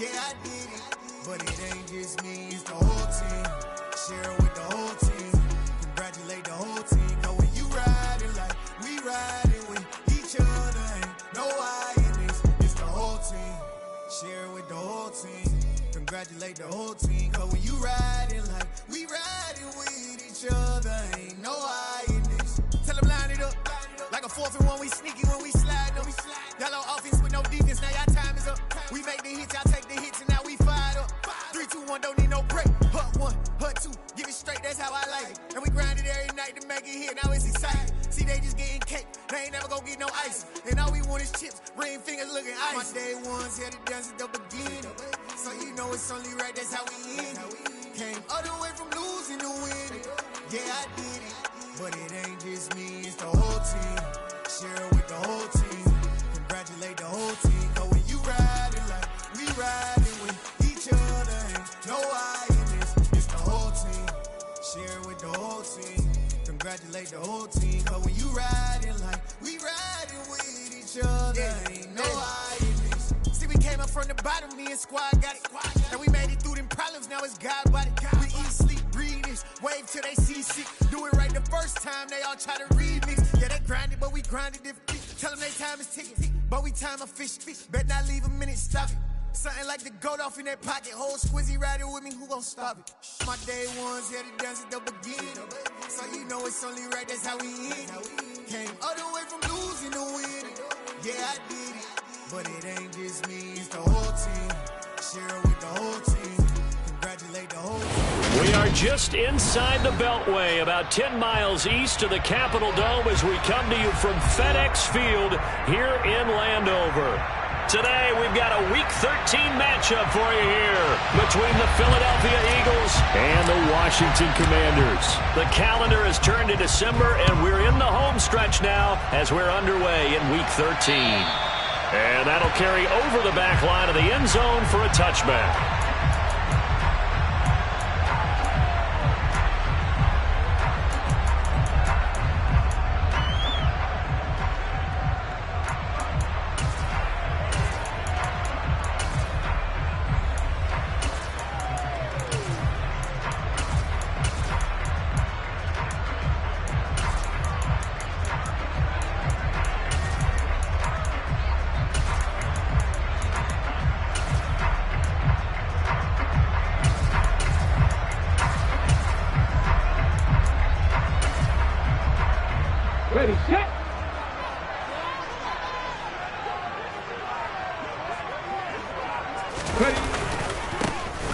Yeah, I did it, but it ain't just me, it's the whole team. Share it with the whole team. Congratulate the whole team. Cause when you riding like we riding with each other, ain't no I in this, it's the whole team. Share it with the whole team. Congratulate the whole team. Cause when you riding like we riding with each other, ain't no I in this. Tell them line it up. Like a 4th and 1, we sneaky when we slide up. Y'all on offense with no defense, now y'all time is up. We make the hits, y'all take the hits, and now we fired up. 3, 2, 1, don't need no break. Hut 1, hut 2, give it straight, that's how I like it. And we grind it every night to make it hit, now it's exciting. See, they just getting cake, they ain't never gonna get no ice. And all we want is chips, ring fingers looking ice. My day ones had to dance at the beginning. So you know it's only right, that's how we end it. Came all the way from losing to winning. Yeah, I did it, but it ain't just me, it's the whole team. Share it with the whole team. Congratulate the whole team. Cause when you riding like we riding with each other, ain't no I in this, it's the whole team. Share it with the whole team. Congratulate the whole team. Cause when you riding like we riding with each other, ain't no I in this. See, we came up from the bottom, me and squad got it. And we made it through them problems, now it's God body. We eat, sleep, breathe this, wave till they see sick. Do it right the first time, they all try to remix. Yeah, they grinded, but we grinded differently. Tell them they time is ticking, but we time a fish. Bet not leave a minute, stop it. Something like the goat off in that pocket. Whole squizzy riding with me, who gon' stop it? My day ones had to dance at the beginning. So you know it's only right, that's how we end it. Came all the way from losing to winning. Yeah, I did it, but it ain't just me, it's the whole team. Share it with the whole team. Congratulate the whole team. We are just inside the Beltway, about 10 miles east of the Capitol Dome as we come to you from FedEx Field here in Landover. Today, we've got a Week 13 matchup for you here between the Philadelphia Eagles and the Washington Commanders. The calendar has turned to December, and we're in the home stretch now as we're underway in Week 13. And that'll carry over the back line of the end zone for a touchback. Ready, set. Ready.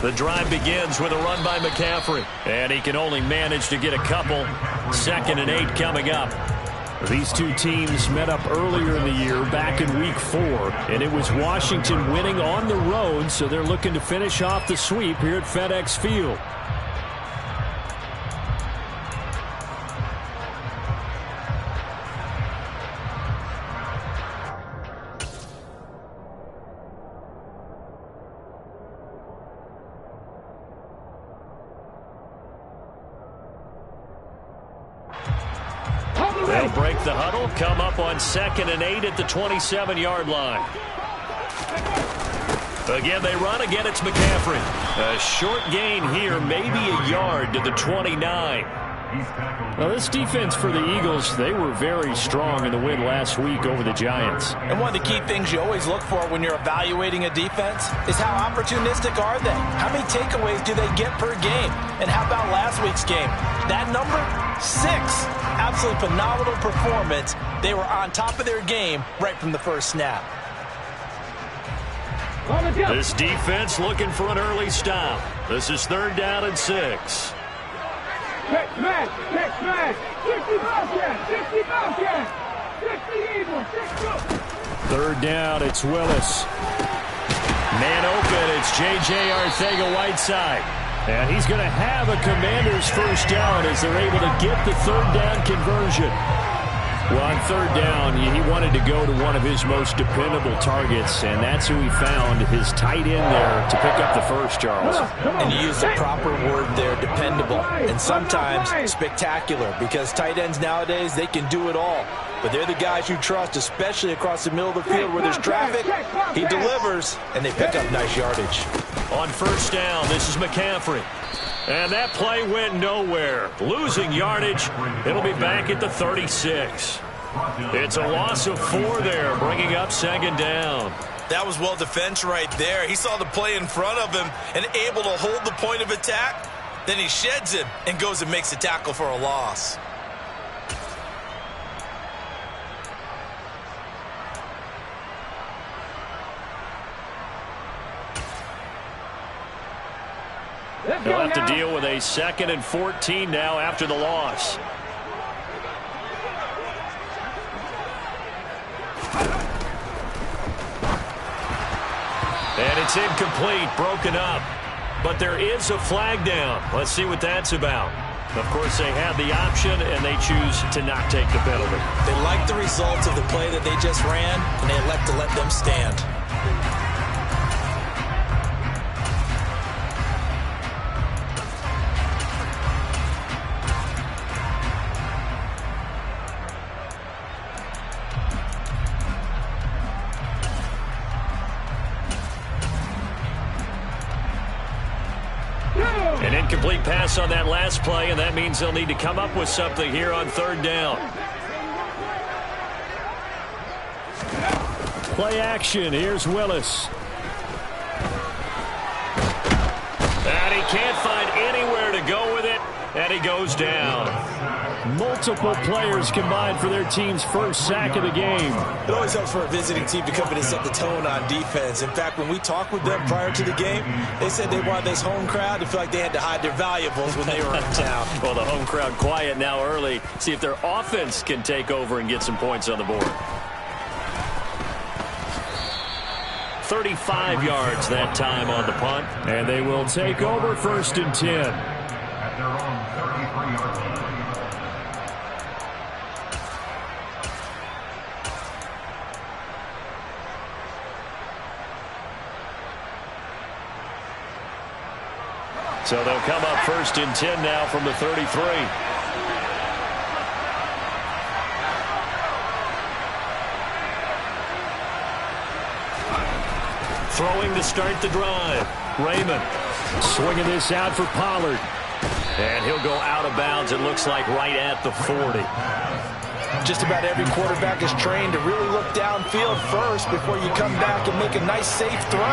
The drive begins with a run by McCaffrey, and he can only manage to get a couple. 2nd and 8 coming up. These two teams met up earlier in the year, back in Week 4, and it was Washington winning on the road, so they're looking to finish off the sweep here at FedEx Field. They'll break the huddle, come up on 2nd and 8 at the 27-yard line. Again, they run. Again, it's McCaffrey. A short gain here, maybe a yard to the 29. Well, this defense for the Eagles, they were very strong in the win last week over the Giants. And one of the key things you always look for when you're evaluating a defense is how opportunistic are they? How many takeaways do they get per game? And how about last week's game? That number, 6. Absolutely phenomenal performance. They were on top of their game right from the first snap. This defense looking for an early stop. This is 3rd down and 6. Check smash, 60 Falcons, 60 Eagles, 3rd down, it's Willis. Man open, it's J.J. Arcega-Whiteside. And he's going to have a Commanders first down as they're able to get the 3rd down conversion. Well, on third down, he wanted to go to one of his most dependable targets, and that's who he found, his tight end there, to pick up the first, Charles. And you used the proper word there, dependable, and sometimes spectacular, because tight ends nowadays, they can do it all. But they're the guys you trust, especially across the middle of the field where there's traffic. He delivers, and they pick up nice yardage. On first down, this is McCaffrey. And that play went nowhere. Losing yardage. It'll be back at the 36. It's a loss of 4 there, bringing up second down. That was well defense right there. He saw the play in front of him and able to hold the point of attack. Then he sheds it and goes and makes a tackle for a loss. He'll have to deal with a 2nd and 14 now after the loss. And it's incomplete, broken up. But there is a flag down. Let's see what that's about. Of course, they had the option, and they choose to not take the penalty. They like the results of the play that they just ran, and they elect to let them stand. An incomplete pass on that last play, and that means they'll need to come up with something here on third down. Play action. Here's Willis. And he can't find anywhere to go with it, and he goes down. Multiple players combined for their team's first sack of the game. It always helps for a visiting team to come in and set the tone on defense. In fact, when we talked with them prior to the game, they said they wanted this home crowd to feel like they had to hide their valuables when they were in town. Well, the home crowd quiet now early. See if their offense can take over and get some points on the board. 35 yards that time on the punt. And they will take over 1st and 10. At their own 33-yard line. So they'll come up 1st and 10 now from the 33. Throwing to start the drive. Raymond swinging this out for Pollard. And he'll go out of bounds, it looks like, right at the 40. Just about every quarterback is trained to really look downfield first before you come back and make a nice, safe throw.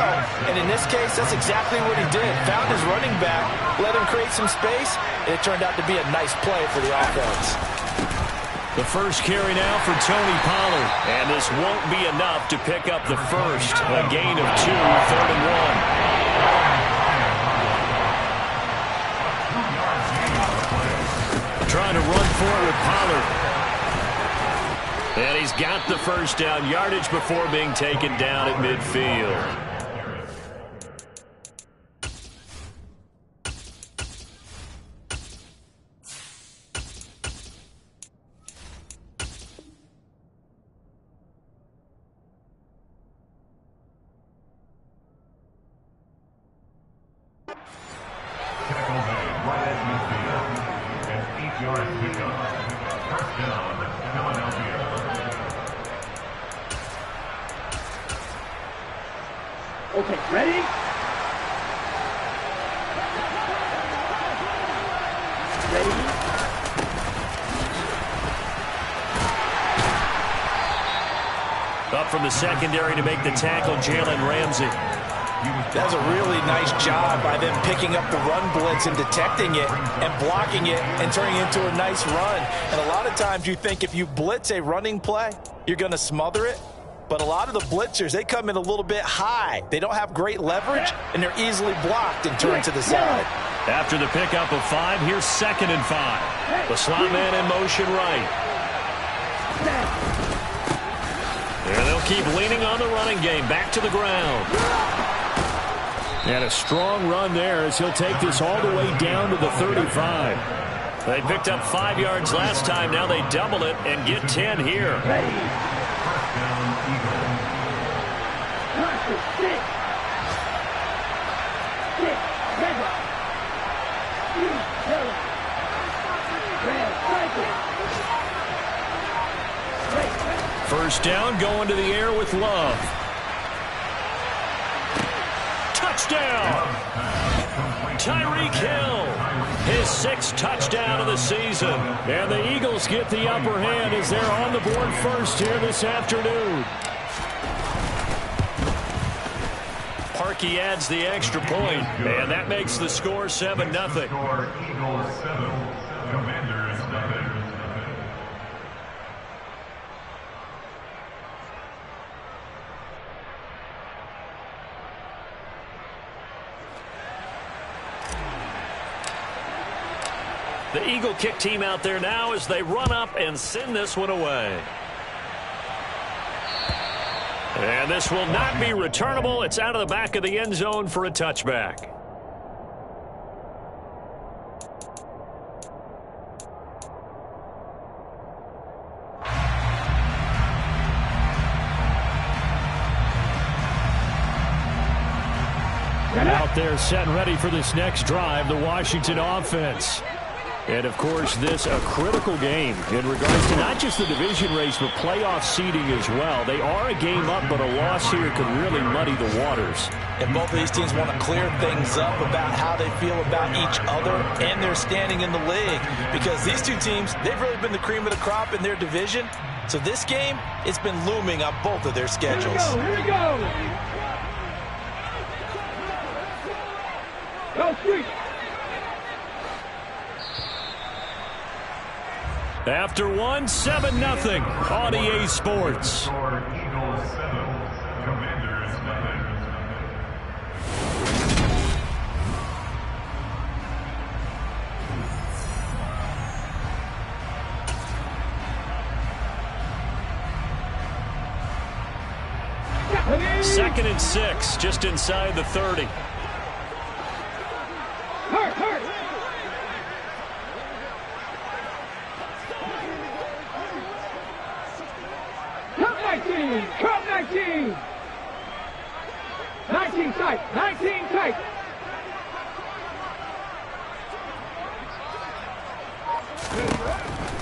And in this case, that's exactly what he did. Found his running back, let him create some space, and it turned out to be a nice play for the offense. The first carry now for Tony Pollard. And this won't be enough to pick up the first. A gain of 2, 3rd and 1. Trying to run forward with Pollard. And he's got the first down, yardage before being taken down at midfield. Tackle made right at midfield. An 8-yard pickup. First down, Philadelphia. Okay, ready? Ready? Up from the secondary to make the tackle, Jalen Ramsey. That's a really nice job by them picking up the run blitz and detecting it and blocking it and turning it into a nice run. And a lot of times you think if you blitz a running play, you're going to smother it. But a lot of the blitzers, they come in a little bit high. They don't have great leverage, and they're easily blocked and turned to the side. After the pickup of 5, here's 2nd and 5. The slot man in motion right. And they'll keep leaning on the running game. Back to the ground. And a strong run there as he'll take this all the way down to the 35. They picked up 5 yards last time. Now they double it and get 10 here. Ready. First down, Eagles. Mark it. 6. 6. Red. 2. Yellow. Red. Striker. First down, going to the air with Love. Touchdown! Tyreek Hill, his 6th touchdown of the season. And the Eagles get the upper hand as they're on the board first here this afternoon. Parkey adds the extra point, and that makes the score 7-0. Score Eagles 7, Commanders 0. The Eagle kick team out there now as they run up and send this one away. And this will not be returnable. It's out of the back of the end zone for a touchback. Out there set and ready for this next drive, the Washington offense. And, of course, this a critical game in regards to not just the division race, but playoff seeding as well. They are a game up, but a loss here could really muddy the waters. And both of these teams want to clear things up about how they feel about each other and their standing in the league. Because these two teams, they've really been the cream of the crop in their division. So this game, it's been looming on both of their schedules. Here we go. Go street. After 7-0 on EA Sports. Score Eagles 7, Commanders 0. Second and 6, just inside the 30. Hurt. Cut 19. 19 tight. 19 tight.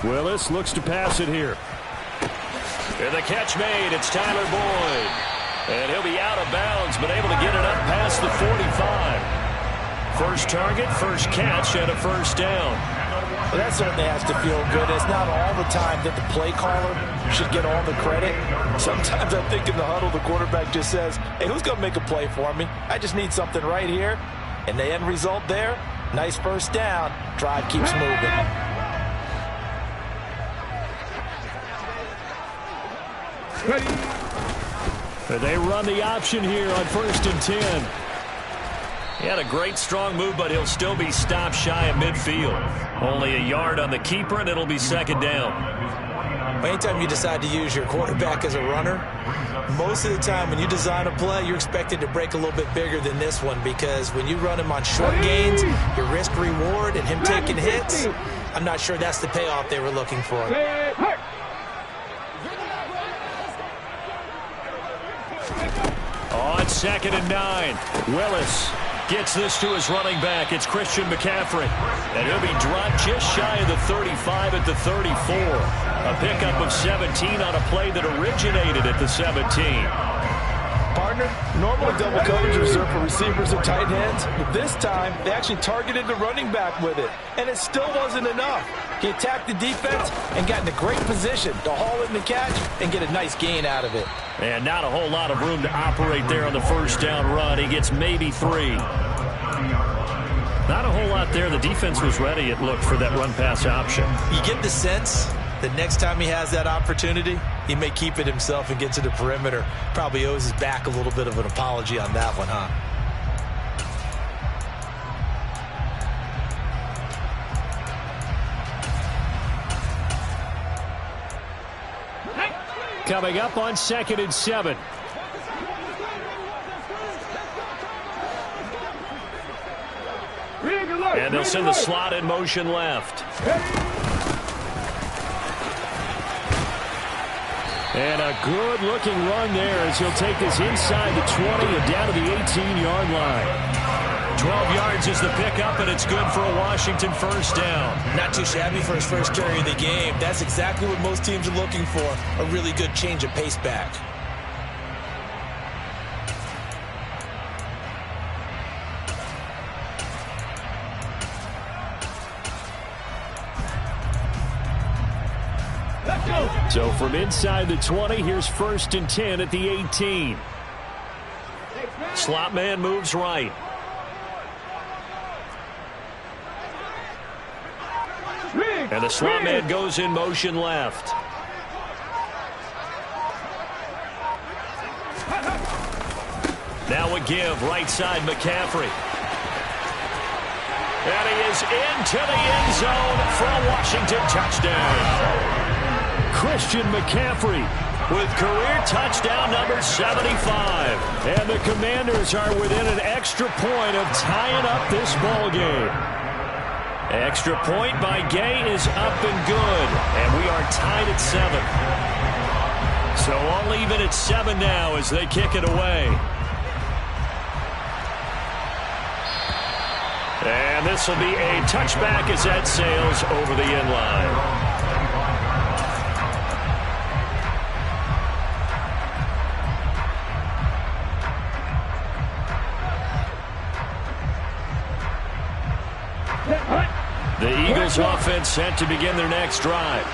Willis looks to pass it here. And the catch made. It's Tyler Boyd. And he'll be out of bounds, but able to get it up past the 45. First target, first catch, and a first down. Well, that certainly has to feel good. It's not all the time that the play caller should get all the credit. Sometimes I think in the huddle, the quarterback just says, hey, who's going to make a play for me? I just need something right here. And the end result there, nice first down. Drive keeps moving. They run the option here on 1st and 10. He had a great strong move, but he'll still be stopped shy of midfield. Only a yard on the keeper, and it'll be second down. Anytime you decide to use your quarterback as a runner, most of the time when you design a play, you're expected to break a little bit bigger than this one, because when you run him on short gains, your risk reward and him taking hits, I'm not sure that's the payoff they were looking for. On 2nd and 9, Willis gets this to his running back. It's Christian McCaffrey. And he'll be dropped just shy of the 35 at the 34. A pickup of 17 on a play that originated at the 17. Partner, normally double coverage reserved for receivers and tight ends, but this time they actually targeted the running back with it, and it still wasn't enough. He attacked the defense and got in a great position to haul in the catch and get a nice gain out of it. And not a whole lot of room to operate there on the first down run. He gets maybe 3. Not a whole lot there. The defense was ready, it looked, for that run-pass option. You get the sense that next time he has that opportunity, he may keep it himself and get to the perimeter. Probably owes his back a little bit of an apology on that one, huh? Coming up on 2nd and 7. Here we go. And they'll send the slot in motion left. And a good-looking run there as he'll take this inside the 20 and down to the 18-yard line. 12 yards is the pickup, and it's good for a Washington first down. Not too shabby for his first carry of the game. That's exactly what most teams are looking for, a really good change of pace back. So from inside the 20, here's 1st and 10 at the 18. Slot man moves right. And the slot man goes in motion left. Now a give right side McCaffrey. And he is into the end zone for a Washington touchdown. Christian McCaffrey with career touchdown number 75. And the Commanders are within an extra point of tying up this ball game. Extra point by Gay is up and good. And we are tied at 7. So all even at 7 now as they kick it away. And this will be a touchback as that sails over the end line. The Eagles offense set to begin their next drive.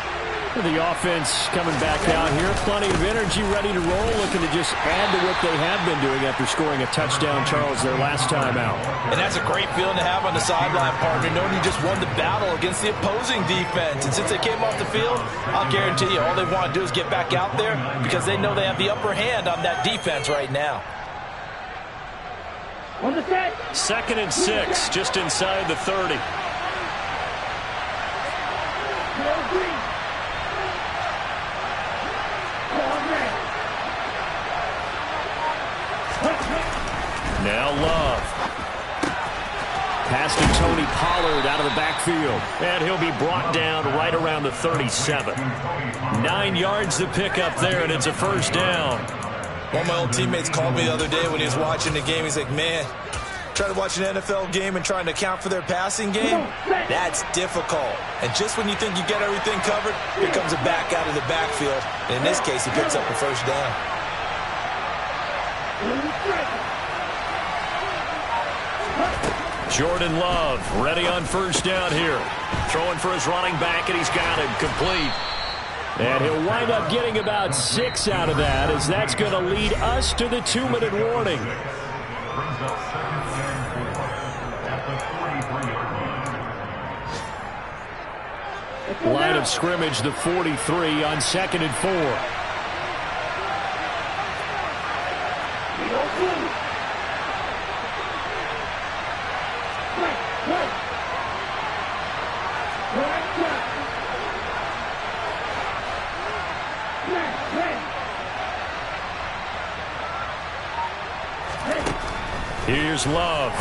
The offense coming back out here. Plenty of energy, ready to roll, looking to just add to what they have been doing after scoring a touchdown, Charles, their last time out. And that's a great feeling to have on the sideline, partner, knowing you just won the battle against the opposing defense. And since they came off the field, I'll guarantee you all they want to do is get back out there because they know they have the upper hand on that defense right now. On the set. 2nd and 6, just inside the 30. Now Love. Pass to Tony Pollard out of the backfield. And he'll be brought down right around the 37. 9 yards to pick up there, and it's a first down. One of my old teammates called me the other day when he was watching the game. He's like, man, trying to watch an NFL game and trying to account for their passing game, that's difficult. And just when you think you get everything covered, here comes a back out of the backfield. And in this case, he picks up a first down. Jordan Love ready on first down here. Throwing for his running back, and he's got him complete. And he'll wind up getting about 6 out of that, as that's going to lead us to the 2-minute warning. Line of scrimmage, the 43 on 2nd and 4. Here's Love.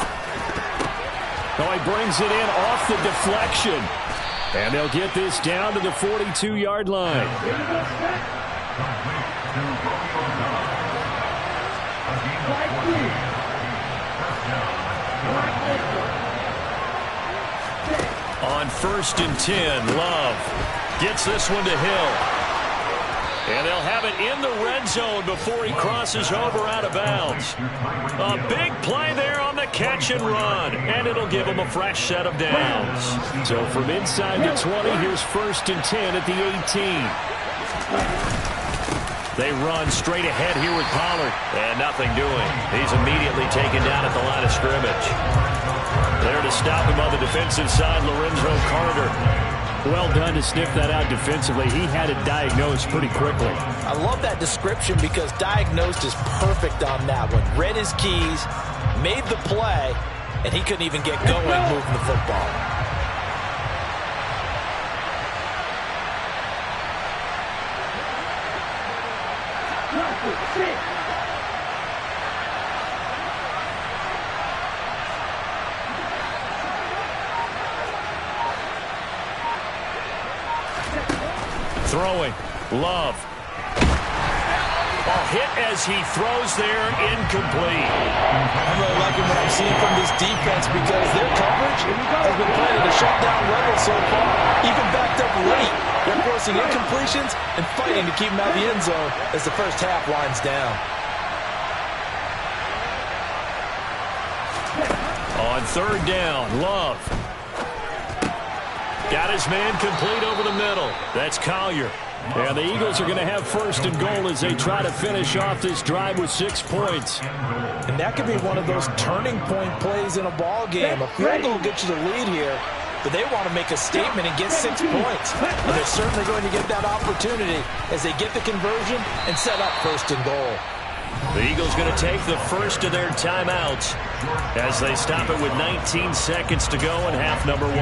Oh, he brings it in off the deflection. And they'll get this down to the 42-yard line. On 1st and 10, Love gets this one to Hill. And they'll have it in the red zone before he crosses over out of bounds. A big play there on the catch and run. And it'll give him a fresh set of downs. So from inside the 20, here's 1st and 10 at the 18. They run straight ahead here with Pollard. And nothing doing. He's immediately taken down at the line of scrimmage. There to stop him on the defensive side, Lorenzo Carter. Well done to sniff that out defensively. He had it diagnosed pretty quickly. I love that description because diagnosed is perfect on that one. Read his keys, made the play, and he couldn't even get going moving the football. Throwing. Love. A hit as he throws there, incomplete. I'm really liking what I'm seeing from this defense because their coverage has been playing at a shutdown level so far, even backed up late. They're forcing incompletions and fighting to keep them out of the end zone as the first half winds down. On third down, Love. Got his man complete over the middle. That's Collier. And the Eagles are going to have first and goal as they try to finish off this drive with 6 points. And that could be one of those turning point plays in a ball game. A field goal gets you the lead here, but they want to make a statement and get 6 points. And they're certainly going to get that opportunity as they get the conversion and set up first and goal. The Eagles going to take the first of their timeouts as they stop it with 19 seconds to go in half number 1.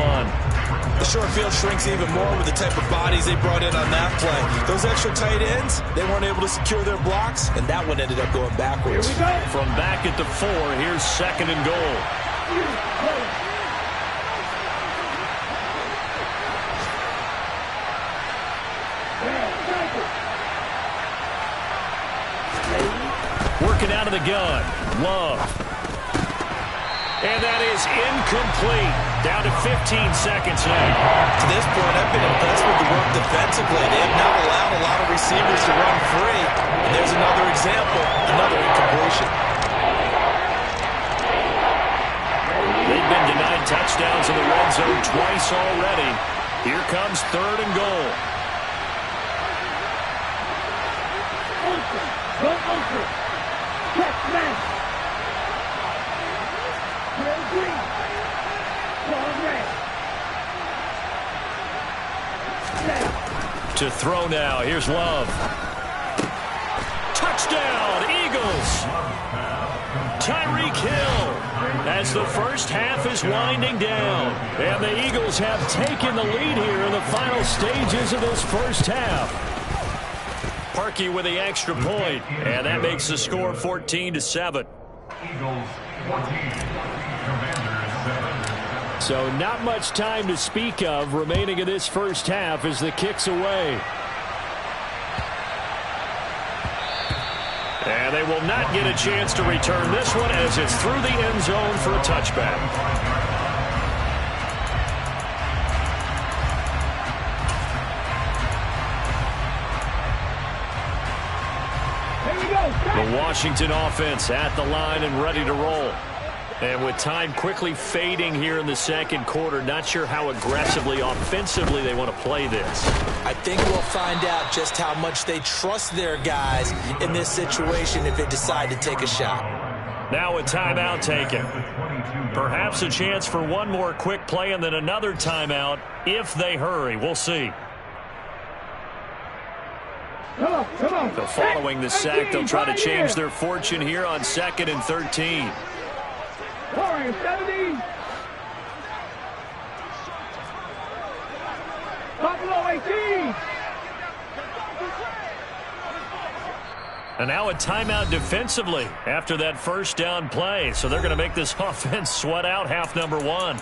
The short field shrinks even more with the type of bodies they brought in on that play. Those extra tight ends, they weren't able to secure their blocks, and that one ended up going backwards. From back at the 4, here's second and goal. Working out of the gun. Love. And that is incomplete. Down to 15 seconds now. To this point, I've been impressed with the work defensively. They have not allowed a lot of receivers to run free. And there's another example, another incompletion. They've been denied touchdowns in the red zone twice already. Here comes third and goal. Go Ultra. Check man. Green. To throw now. Here's Love. Touchdown, Eagles. Tyreek Hill as the first half is winding down. And the Eagles have taken the lead here in the final stages of this first half. Parkey with the extra point, and that makes the score 14-7. Eagles 14. So not much time to speak of remaining in this first half as the kick's away. And they will not get a chance to return this one as it's through the end zone for a touchback. The Washington offense at the line and ready to roll. And with time quickly fading here in the second quarter, not sure how aggressively, offensively they want to play this. I think we'll find out just how much they trust their guys in this situation if they decide to take a shot. Now a timeout taken. Perhaps a chance for one more quick play and then another timeout if they hurry. We'll see. Come on. So following the sack, they'll try to change their fortune here on 2nd and 13. Warriors 70. Buffalo 18. And now a timeout defensively after that first down play. So they're going to make this offense sweat out half number 1.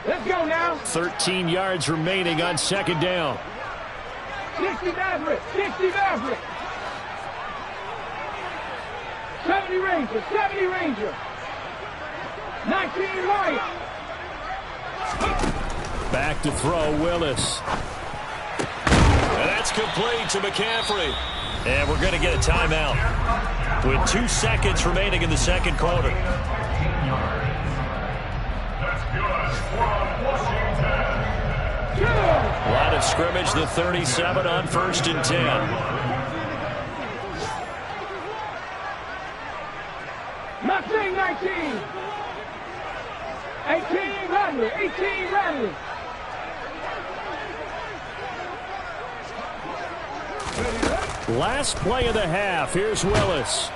Let's go now. 13 yards remaining on second down. 60 Maverick. 60 Maverick. 70 Ranger. 70 Ranger. 19 Lion. Back to throw, Willis. And that's complete to McCaffrey. And we're going to get a timeout with 2 seconds remaining in the second quarter. Line of scrimmage, the 37 on 1st and 10. Mustang 19. 18 Radley. 18 Radley. Last play of the half. Here's Willis.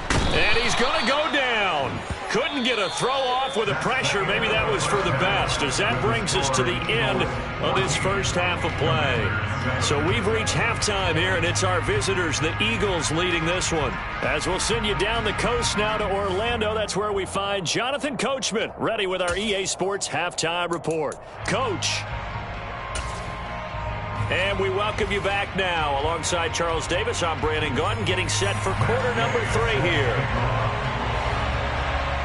And he's going to go down. Couldn't get a throw off with the pressure. Maybe that was for the best, as that brings us to the end of this first half of play. So we've reached halftime here, and it's our visitors, the Eagles, leading this one. As we'll send you down the coast now to Orlando, that's where we find Jonathan Coachman, ready with our EA Sports Halftime Report. Coach. And we welcome you back now. Alongside Charles Davis, I'm Brandon Gaudin, getting set for quarter number 3 here.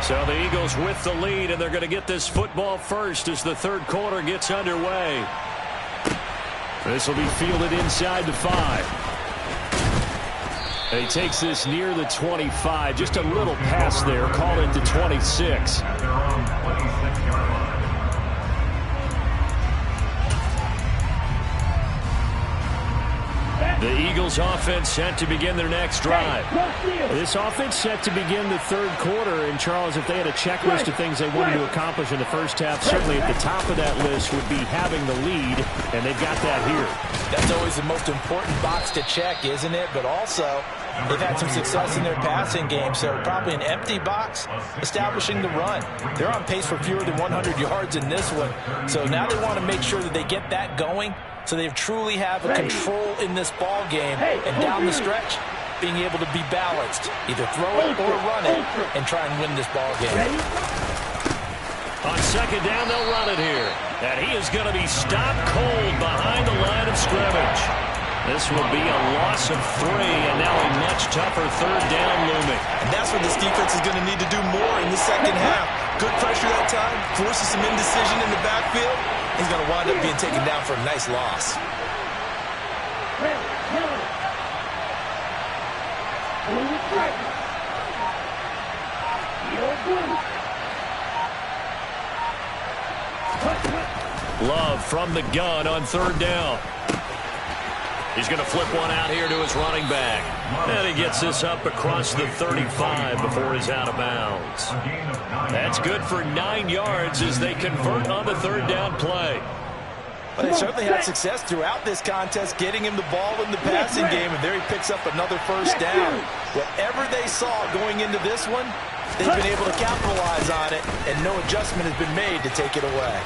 So the Eagles with the lead, and they're going to get this football first as the third quarter gets underway. This will be fielded inside the 5. And he takes this near the 25. Just a little pass there. Call it the 26. At their own 26-yard line. The Eagles offense set to begin their next drive. This offense set to begin the third quarter. And, Charles, if they had a checklist of things they wanted to accomplish in the first half, certainly at the top of that list would be having the lead, and they've got that here. That's always the most important box to check, isn't it? But also, they've had some success in their passing game, so probably an empty box establishing the run. They're on pace for fewer than 100 yards in this one, so now they want to make sure that they get that going so they truly have a control in this ball game, and down the stretch, being able to be balanced, either throw it or run it, and try and win this ball game. On second down, they'll run it here. And he is going to be stopped cold behind the line of scrimmage. This will be a loss of 3, and now a much tougher third down looming. And that's what this defense is going to need to do more in the second half. Good pressure that time, forces some indecision in the backfield. He's going to wind up being taken down for a nice loss. Love from the gun on third down. He's going to flip one out here to his running back. And he gets this up across the 35 before he's out of bounds. That's good for 9 yards as they convert on the third down play. But they certainly had success throughout this contest, getting him the ball in the passing game, and there he picks up another first down. Whatever they saw going into this one, they've been able to capitalize on it, and no adjustment has been made to take it away.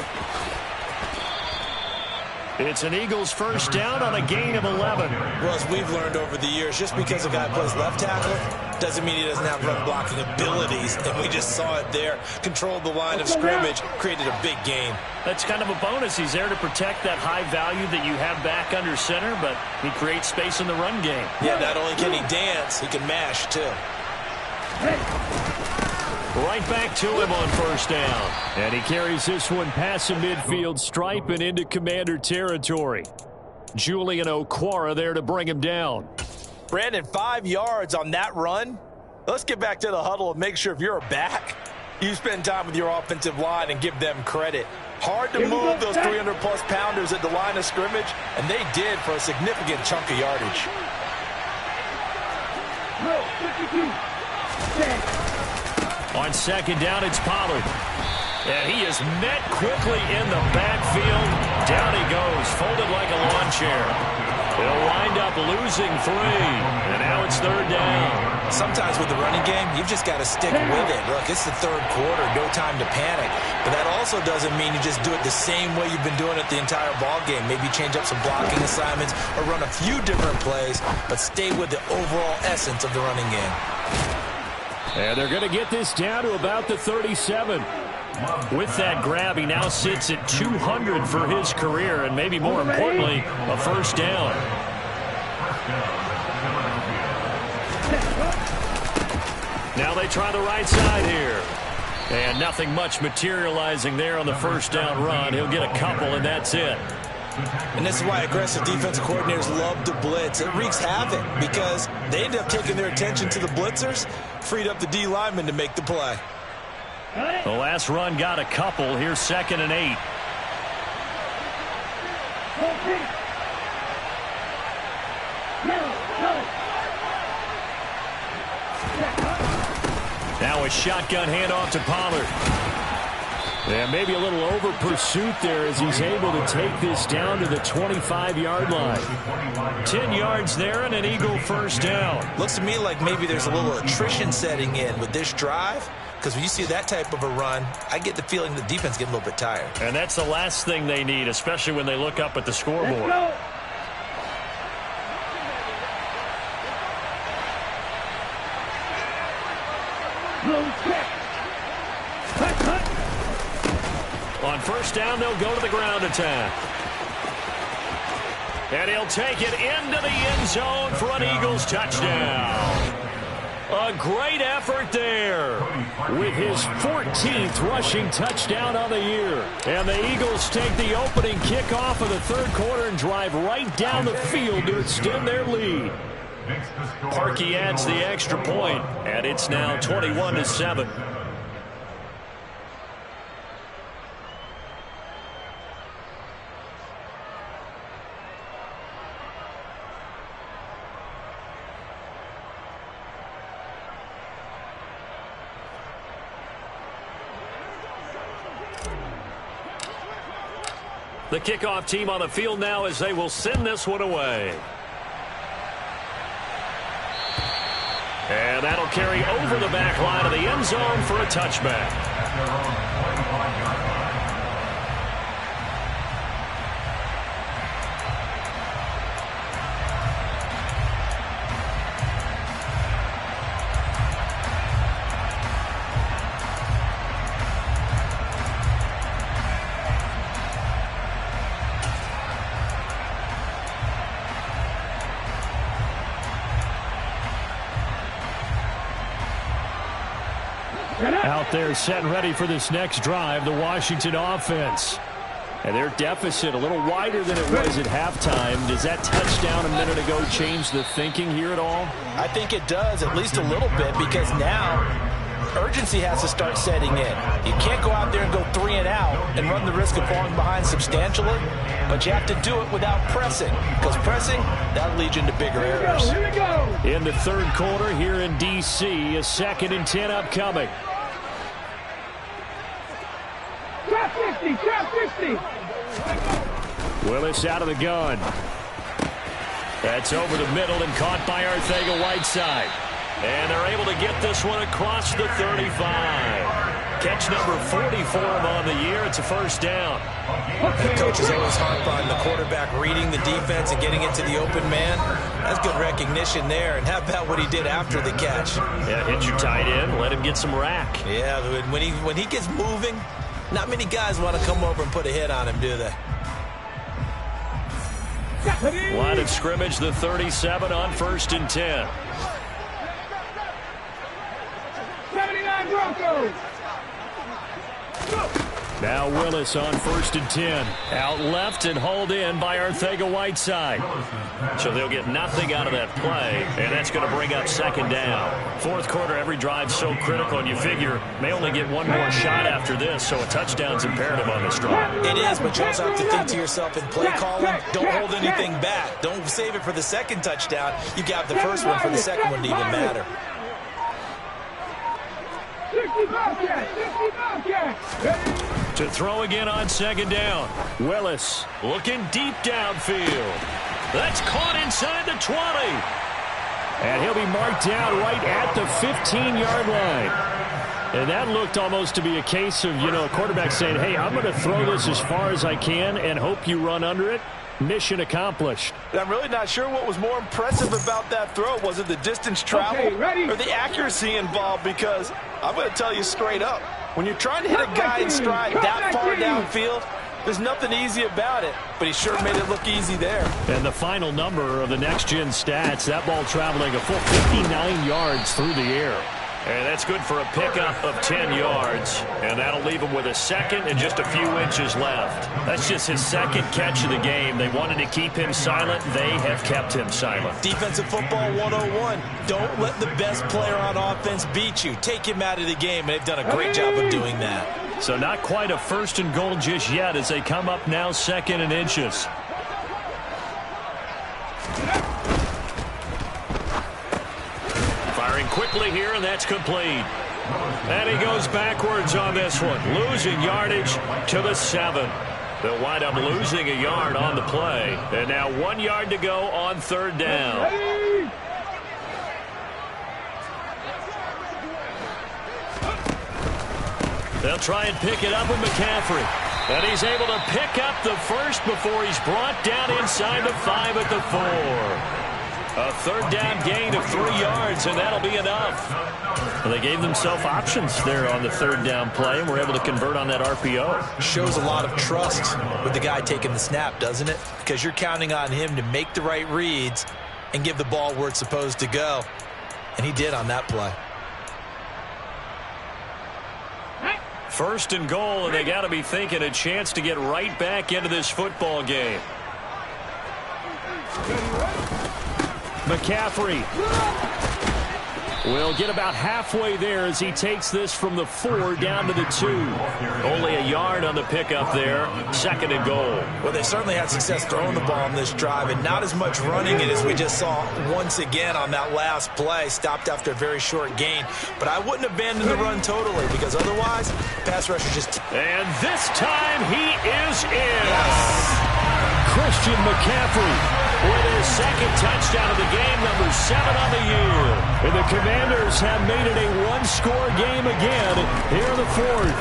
It's an Eagles first down on a gain of 11. Well, as we've learned over the years, just because a guy plays left tackle doesn't mean he doesn't have run blocking abilities. And we just saw it there. Controlled the line of scrimmage, created a big gain. That's kind of a bonus. He's there to protect that high value that you have back under center, but he creates space in the run game. Yeah, not only can he dance, he can mash too. Right back to him on first down. And he carries this one past the midfield stripe and into Commander territory. Julian Okwara there to bring him down. Brandon, 5 yards on that run. Let's get back to the huddle and make sure if you're a back, you spend time with your offensive line and give them credit. Hard to move those 300-plus pounders at the line of scrimmage, and they did for a significant chunk of yardage. On second down, it's Pollard. And he is met quickly in the backfield. Down he goes, folded like a lawn chair. They'll wind up losing 3. And now it's third down. Sometimes with the running game, you've just got to stick with it. Look, it's the third quarter, no time to panic. But that also doesn't mean you just do it the same way you've been doing it the entire ball game. Maybe change up some blocking assignments or run a few different plays, but stay with the overall essence of the running game. And they're going to get this down to about the 37. With that grab, he now sits at 200 for his career, and maybe more importantly, a first down. Now they try the right side here. And nothing much materializing there on the first down run. He'll get a couple, and that's it. And this is why aggressive defensive coordinators love to blitz. It wreaks havoc because they end up taking their attention to the blitzers, freed up the D lineman to make the play. The last run got a couple. Here's 2nd and 8. Now a shotgun handoff to Pollard. Yeah, maybe a little over pursuit there as he's able to take this down to the 25-yard line. 10 yards there and an Eagle first down. Looks to me like maybe there's a little attrition setting in with this drive. because when you see that type of a run, I get the feeling the defense get a little bit tired. And that's the last thing they need, especially when they look up at the scoreboard. On first down, they'll go to the ground attack. And he'll take it into the end zone for an Eagles touchdown. A great effort there with his 14th rushing touchdown of the year. And the Eagles take the opening kickoff of the third quarter and drive right down the field to extend their lead. Parkey adds the extra point, and it's now 21-7. The kickoff team on the field now as they will send this one away. And that'll carry over the back line of the end zone for a touchback. Out there set and ready for this next drive, the Washington offense. And their deficit a little wider than it was at halftime. Does that touchdown a minute ago change the thinking here at all? I think it does, at least a little bit, because now urgency has to start setting in. You can't go out there and go 3 and out and run the risk of falling behind substantially, but you have to do it without pressing, because pressing, that'll lead you into bigger errors. Here we go. In the third quarter here in D.C., a 2nd and 10 upcoming. Trap 50, trap 50. Willis out of the gun. That's over the middle and caught by Arcega-Whiteside. And they're able to get this one across the 35. Catch number 44 on the year. It's a first down. The coach is always harp on the quarterback reading the defense and getting it to the open man. That's good recognition there. And how about what he did after the catch? Yeah, hit your tight end. Let him get some rack. Yeah, when he gets moving, not many guys want to come over and put a hit on him, do they? Line of scrimmage, the 37 on 1st and 10. 79 Broncos. Now Willis on 1st and 10. Out left and hauled in by Arcega-Whiteside. So they'll get nothing out of that play, and that's going to bring up 2nd down. Fourth quarter, every drive's so critical, and you figure may only get one more shot after this, so a touchdown's imperative on this drive. It is, but you also have to think to yourself in play calling, don't hold anything back. Don't save it for the second touchdown. You got the first one for the second one to even matter. 60 Bobcats, 60 Bobcats. To throw again on 2nd down. Willis looking deep downfield. That's caught inside the 20. And he'll be marked down right at the 15-yard line. And that looked almost to be a case of, a quarterback saying, hey, I'm going to throw this as far as I can and hope you run under it. Mission accomplished. I'm really not sure what was more impressive about that throw. Was it the distance traveled or the accuracy involved? Because I'm going to tell you straight up, when you're trying to hit a guy in stride that far downfield, there's nothing easy about it, but he sure made it look easy there. And the final number of the next-gen stats, that ball traveling a full 59 yards through the air. And that's good for a pickup of 10 yards. And that'll leave him with a 2nd and just a few inches left. That's just his 2nd catch of the game. They wanted to keep him silent. They have kept him silent. Defensive football 101. Don't let the best player on offense beat you. Take him out of the game, and they've done a great job of doing that. So not quite a 1st and goal just yet as they come up now 2nd and inches. Firing quickly here, and that's complete. And he goes backwards on this one, losing yardage to the 7. They'll wind up losing a yard on the play. And now 1 yard to go on 3rd down. They'll try and pick it up with McCaffrey. And he's able to pick up the first before he's brought down inside the 5 at the 4. A third down gain of 3 yards, and that'll be enough. Well, they gave themselves options there on the third down play, and were able to convert on that RPO. Shows a lot of trust with the guy taking the snap, doesn't it? Because you're counting on him to make the right reads and give the ball where it's supposed to go. And he did on that play. First and goal, and they got to be thinking a chance to get right back into this football game. McCaffrey will get about halfway there as he takes this from the 4 down to the 2. Only a yard on the pickup there. Second and goal. Well, they certainly had success throwing the ball on this drive, and not as much running it as we just saw once again on that last play. Stopped after a very short gain. But I wouldn't abandon the run totally, because otherwise, pass rusher just... And this time he is in. Yes. Christian McCaffrey with his second touchdown of the game, number 7 on the year. And the Commanders have made it a one-score game again here in the 4th.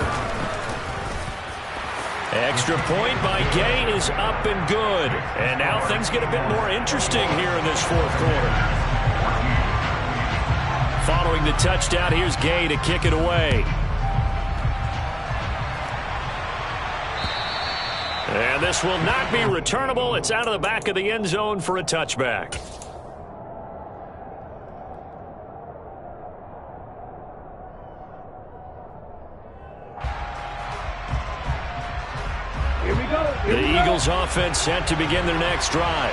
Extra point by Gay is up and good. And now things get a bit more interesting here in this 4th quarter. Following the touchdown, here's Gay to kick it away. And this will not be returnable. It's out of the back of the end zone for a touchback. Here we go. The Eagles offense set to begin their next drive.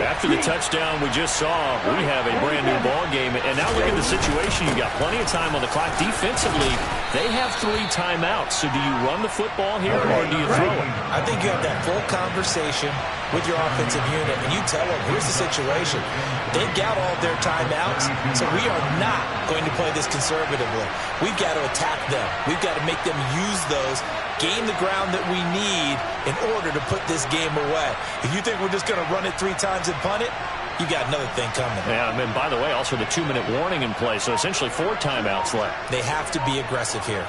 After the touchdown we just saw, we have a brand new ball game. And now look at the situation. You've got plenty of time on the clock. Defensively, they have 3 timeouts. So do you run the football here or do you throw it? I think you have that full conversation with your offensive unit, and you tell them, here's the situation. They've got all their timeouts, so we are not going to play this conservatively. We've got to attack them. We've got to make them use those, gain the ground that we need in order to put this game away. If you think we're just going to run it 3 times and punt it, you got another thing coming. Yeah, and by the way, also the 2-minute warning in play, so essentially 4 timeouts left. They have to be aggressive here.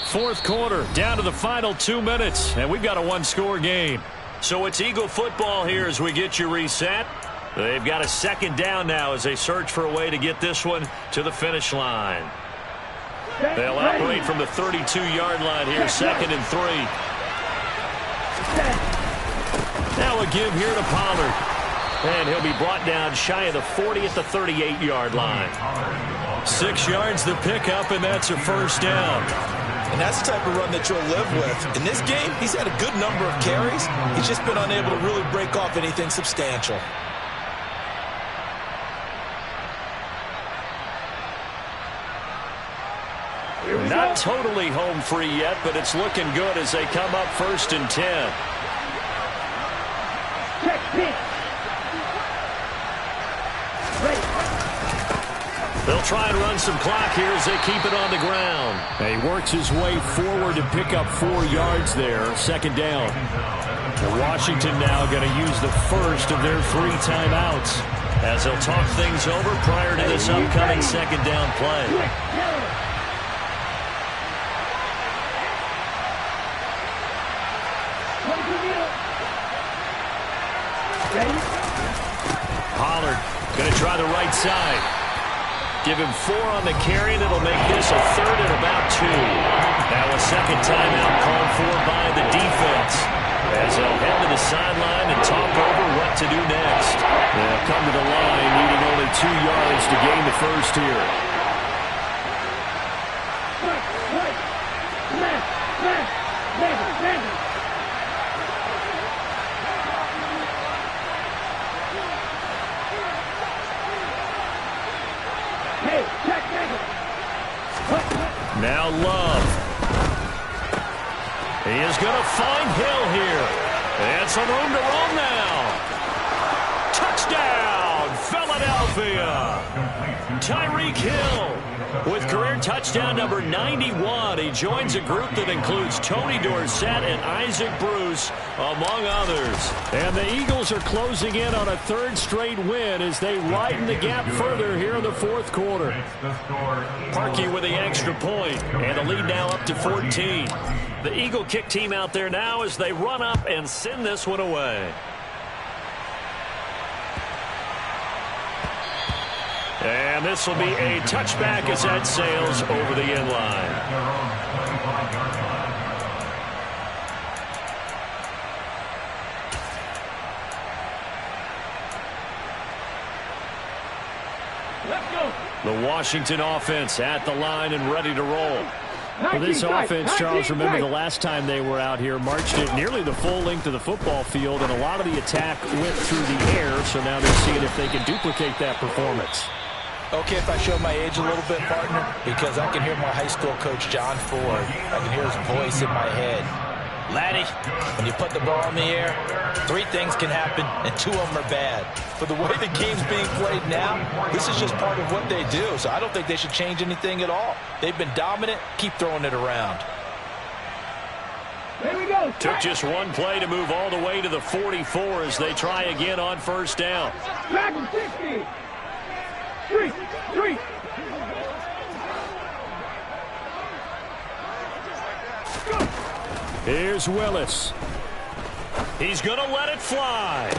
4th quarter, down to the final 2 minutes, and we've got a one-score game. So it's Eagle football here as we get you reset. They've got a second down now as they search for a way to get this one to the finish line. They'll operate from the 32-yard line here, 2nd and 3. Now a give here to Pollard. And he'll be brought down shy of the 40 at the 38-yard line. 6 yards the pickup, and that's a first down. And that's the type of run that you'll live with. In this game, he's had a good number of carries. He's just been unable to really break off anything substantial. Not totally home free yet, but it's looking good as they come up 1st and 10. They'll try and run some clock here as they keep it on the ground. And he works his way forward to pick up 4 yards there. 2nd down. Washington now going to use the first of their 3 timeouts as they'll talk things over prior to this upcoming 2nd down play. Pollard going to try the right side. Give him 4 on the carry, and it'll make this a 3rd and about 2. Now a second timeout called for by the defense as they'll head to the sideline and talk over what to do next. They'll come to the line needing only 2 yards to gain the first here. Now Love. He is going to find Hill here. And some room to roam now. Touchdown, Philadelphia. Tyreek Hill With career touchdown number 91, he joins a group that includes Tony Dorsett and Isaac Bruce, among others. And the Eagles are closing in on a third straight win as they widen the gap further here in the fourth quarter. Parkey with the extra point, and the lead now up to 14. The Eagle kick team out there now as they run up and send this one away. And this will be a touchback as that sails over the end line. Let's go. The Washington offense at the line and ready to roll. For this offense, Charles, remember the last time they were out here, marched it nearly the full length of the football field, and a lot of the attack went through the air, so now they're seeing if they can duplicate that performance. Okay, if I show my age a little bit, partner, because I can hear my high school coach, John Ford. I can hear his voice in my head. Laddie, when you put the ball in the air, 3 things can happen, and 2 of them are bad. But the way the game's being played now, this is just part of what they do, so I don't think they should change anything at all. They've been dominant. Keep throwing it around. Here we go. Took just one play to move all the way to the 44 as they try again on first down. Back to 60. 3. Here's Willis. He's going to let it fly.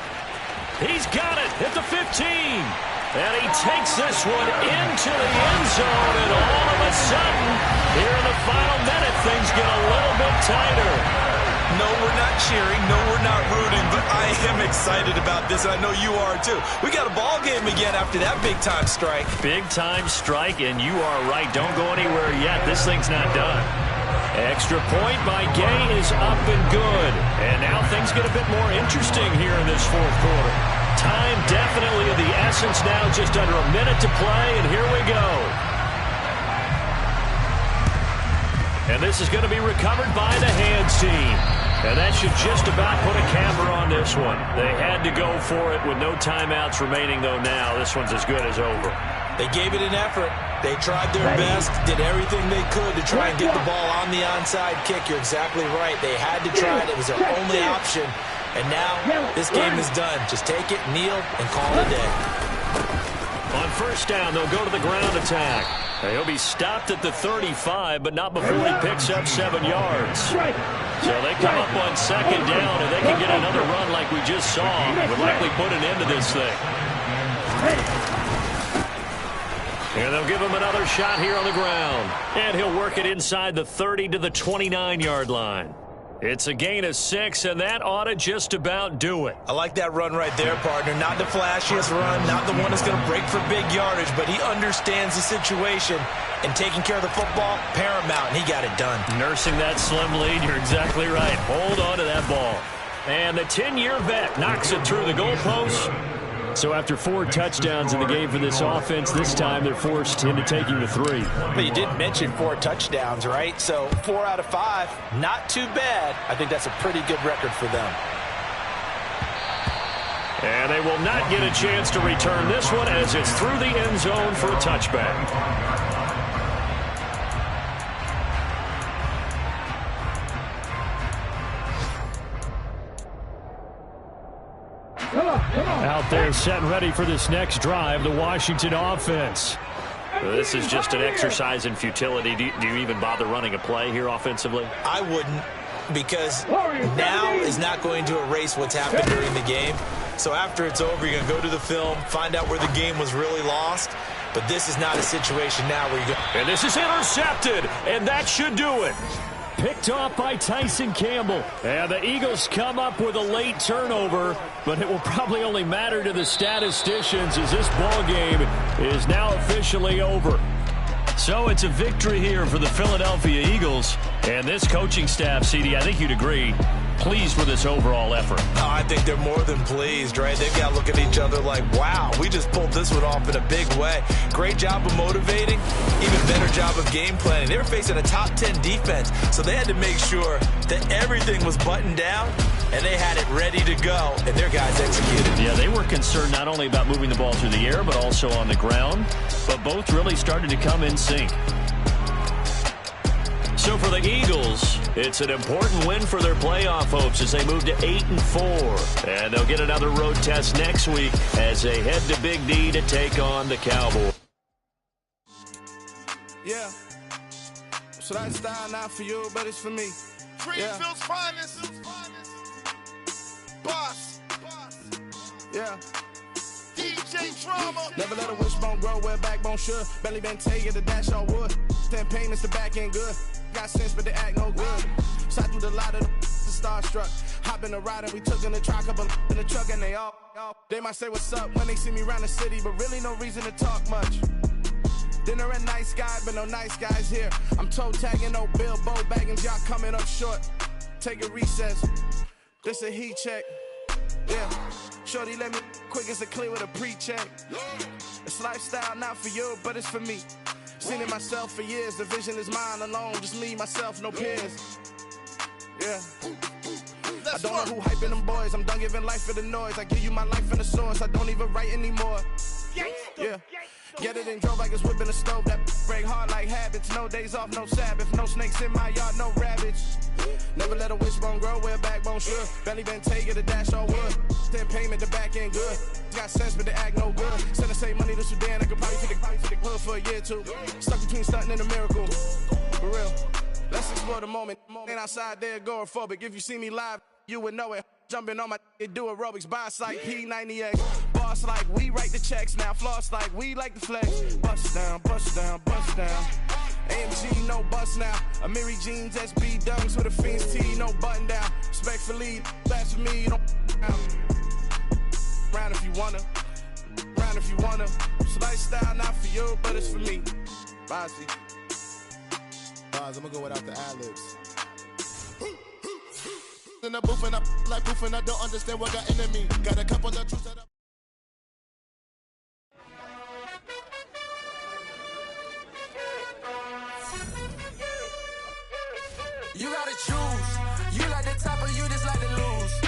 He's got it at the 15. And he takes this one into the end zone. And all of a sudden, here in the final minute, things get a little bit tighter. No, we're not cheering. No, we're not rooting. But I am excited about this, and I know you are too. We got a ball game again after that big-time strike. Big-time strike, and you are right. Don't go anywhere yet. This thing's not done. Extra point by Gay is up and good. And now things get a bit more interesting here in this fourth quarter. Time definitely of the essence now, just under a minute to play, and here we go. And this is going to be recovered by the hands team. And that should just about put a camera on this one. They had to go for it with no timeouts remaining, though now this one's as good as over. They gave it an effort. They tried their best, did everything they could to try and get the ball on the onside kick. You're exactly right. They had to try it. It was their only option. And now this game is done. Just take it, kneel, and call it a day. On first down, they'll go to the ground attack. He'll be stopped at the 35, but not before he picks up 7 yards. So they come up on second down, and they can get another run like we just saw. Would likely put an end to this thing. And they'll give him another shot here on the ground. And he'll work it inside the 30 to the 29-yard line. It's a gain of 6, and that ought to just about do it. I like that run right there, partner. Not the flashiest run, not the one that's going to break for big yardage, but he understands the situation, and taking care of the football, paramount, and he got it done. Nursing that slim lead, you're exactly right. Hold on to that ball. And the 10-year vet knocks it through the goalpost. So after 4 touchdowns in the game for this offense, this time they're forced into taking the 3. But you did mention 4 touchdowns, right? So 4 out of 5, not too bad. I think that's a pretty good record for them. And they will not get a chance to return this one as it's through the end zone for a touchback. Out there set and ready for this next drive, the Washington offense. This is just an exercise in futility. Do you even bother running a play here offensively? I wouldn't, because now is not going to erase what's happened during the game. So after it's over, you're going to go to the film, find out where the game was really lost. But this is not a situation now where you go. And this is intercepted, and that should do it. Picked off by Tyson Campbell. And the Eagles come up with a late turnover, but it will probably only matter to the statisticians as this ball game is now officially over. So it's a victory here for the Philadelphia Eagles, And this coaching staff, CD, I think you'd agree, pleased with this overall effort. Oh, I think they're more than pleased, right? They've got to look at each other like, wow, we just pulled this one off in a big way. Great job of motivating, even better job of game planning. They were facing a top 10 defense, so they had to make sure that everything was buttoned down, and they had it ready to go, and their guys executed. Yeah, they were concerned not only about moving the ball through the air, but also on the ground, but both really started to come in sync. So for the Eagles, it's an important win for their playoff hopes as they move to 8-4. And they'll get another road test next week as they head to Big D to take on the Cowboys. Yeah. So that style not for you, but it's for me. Greenfield's finest. Boss. Yeah. DJ Drama. Never let a wishbone grow where backbone should. Belly been taking the dash on wood. 10 payments, the back ain't good. Got sense, but they act no good. Shot through the lot of the starstruck. Hop in the ride and we took in the truck, couple in the truck and they all. They might say what's up when they see me around the city, but really no reason to talk much. Dinner and nice guy, but no nice guys here. I'm toe tagging, no Bilbo baggins, y'all coming up short. Take a recess. This a heat check. Yeah. Shorty let me quick as a clear with a pre-check. It's lifestyle not for you, but it's for me. Seen it myself for years, the vision is mine alone, just me, myself, no peers. Yeah. I don't know who hyping them boys, I'm done giving life for the noise. I give you my life in the source, I don't even write anymore. Yeah. Get it and drove like it's whipping a stove. That break hard like habits. No days off, no Sabbath. No snakes in my yard, no rabbits. Never let a wishbone grow where backbone should. Belly been taking the dash on wood. 10 payment, the back ain't good. Got sense, but they act no good. Send the same money to Sudan. I could probably take the hood for a year or two. Stuck between stunting and a miracle. For real. Let's explore the moment. Ain't outside there agoraphobic. If you see me live, you would know it. Jumping on my do aerobics, boss like P90X. Boss like we write the checks now. Floss like we like the flex. Bust down, bust down, bust down. AMG, no bust now. Amiri jeans, SB dunks with a Fiends T, no button down. Respectfully, that's for me, you don't round if you wanna. Round if you wanna. It's lifestyle not for you, but it's for me. Bossy. I'm gonna go without the ad-libs. In the booth and I like poof and I don't understand what got into me. Got a couple of truths that You gotta choose. You like the top or you just like to lose.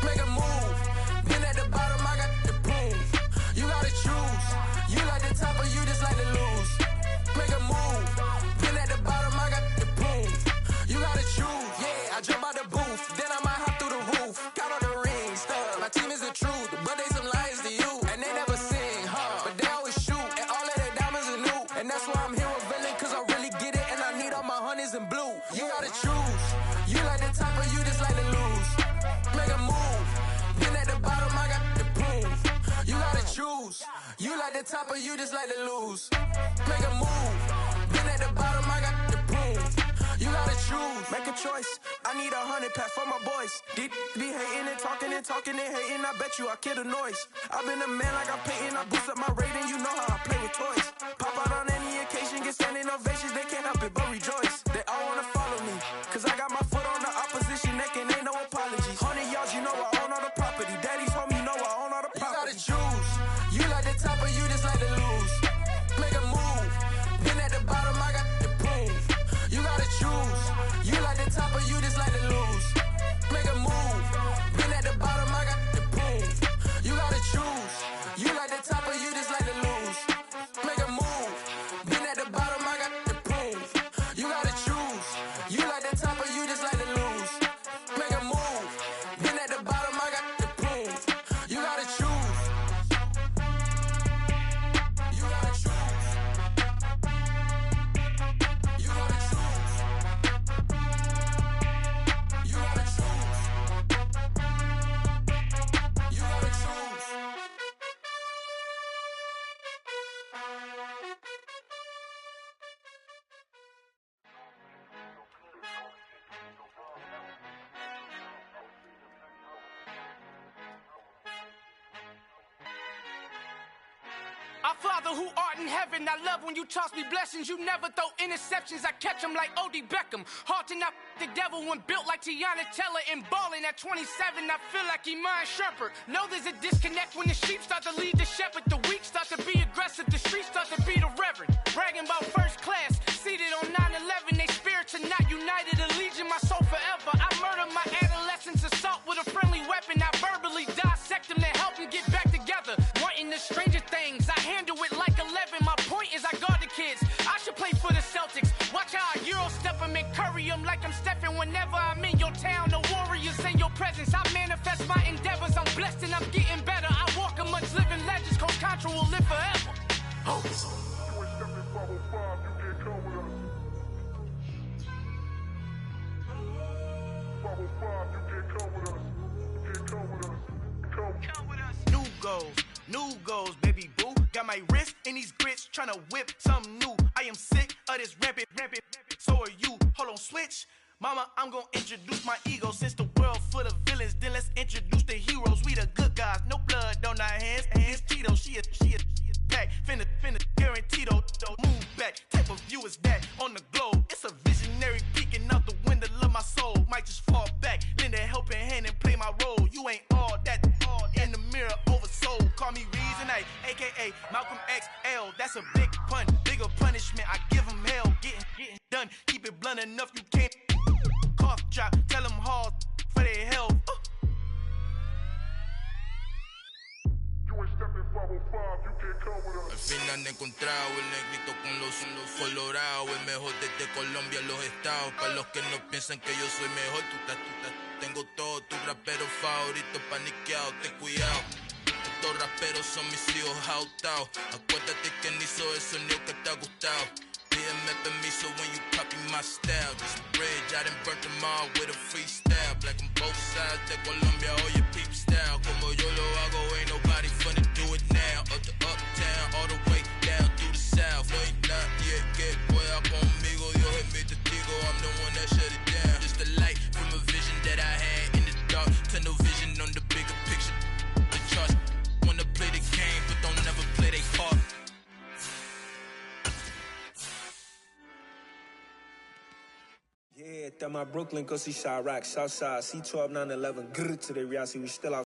Make a move. Been at the bottom, I got the proof. You gotta choose. You like the top or you just like to lose. Make a move. Been at the bottom, I got the proof. You gotta choose. Yeah, I jump out the booth. Then I might hop through the roof. Count on the rings, stuff. My team is the truth, but they some liars to you. And they never sing, but they always shoot. And all of their diamonds are new. And that's why I'm here with Villain, cause I really get it. And I need all my honeys in blue. You gotta choose. You like the top or you just like to lose. Make a move. Been at the bottom, I got the proof. You gotta choose. You like the top or you just like to lose. Make a move. Been at the bottom, I got the proof. You gotta choose. Make a choice. I need 100 pack for my boys. Be hating and talking and hating. I bet you I kill the noise. I've been a man like I'm painting. I boost up my rating. You know how I play with toys. Pop out on any occasion, get standing ovations. They can't help it but rejoice. They all wanna follow me, cause I got my foot on the opposition neck and ain't no apologies. 100 yards, you know I own all the property. Daddy's home, you know I own all the property. You gotta choose. You like the top or you just like to lose. Make a move. Been at the bottom, I got the proof. You gotta choose. You like the top or you just like to lose. Make a move. Been at the bottom, I got the proof. You gotta choose. You like the top or you just like to lose. Make a move. Been at the bottom, I got the proof. You gotta Our Father who art in heaven, I love when you toss me blessings. You never throw interceptions, I catch them like O.D. Beckham. Hard to not the devil when built like Tiana Teller and balling at 27. I feel like Iman Shumpert. Know there's a disconnect when the sheep start to lead the shepherd. The weak start to be aggressive, the streets start to be the reverend. Bragging about first class, seated on 9/11. They spirits are not united, a legion, my soul forever. I murder my adolescence, assault with a friendly weapon. I verbally dissect them to help them get back together. Wanting the stranger things, I handle it like 11. My point is I guard the kids. I should play for the Celtics. Watch how I Euro step them and curry them like I'm Stephen. Whenever I'm in your town, the Warriors in your presence. I manifest my endeavors. I'm blessed and I'm getting better. I walk amongst living legends. Coach Contra will live forever. Oh. You ain't stepping 505, you can't come with us. 505, you can't come with us. You can't come with us. Come with us. New goals, baby boo. Got my wrist in these grits, tryna whip something new. I am sick of this rampant. So are you. Hold on, switch. Mama, I'm gonna introduce my ego. Since the world full of villains, then let's introduce the heroes. We the good guys, no blood on our hands. Hands Tito, she is back. Finna, guaranteed though. Move back, type of view is that on the globe. It's a visionary peeking out the window of my soul. Might just fall back, lend a helping hand and play my role. You ain't all that in the mirror oversold. Call me Reason A, aka Malcolm XL. That's a big pun, bigger punishment. I give him hell, getting done. Keep it blunt enough, you can't cough drop. Tell them hard for their health. You ain't stepping 505, you can't come with us. Al fin han encontrado el negrito con los colorados. El mejor desde Colombia, los estados. Para los que no piensan que yo soy mejor, tengo todo tu rapero favorito paniqueado, ten cuidado. Estos raperos son mis hijos jautados. Acuérdate que ni hizo el sonido que te ha gustado. Pídeme permiso when you copy my style. This bridge, I done burnt them all with a freestyle. Black on both sides de Colombia, oye peep style. Como yo lo hago, ain't nobody finna do it now. Up to uptown, all the way down through the south. No hay nadie que pueda conmigo, Dios es mi testigo. I'm the one that shut it down. Just a light from a vision that I had in the dark. Tunnel vision on the bigger picture. The charts wanna play the game, but don't never play their part. Yeah, that my Brooklyn, go see Chirac, Southside, C12, 911, grr to the reality, we still out.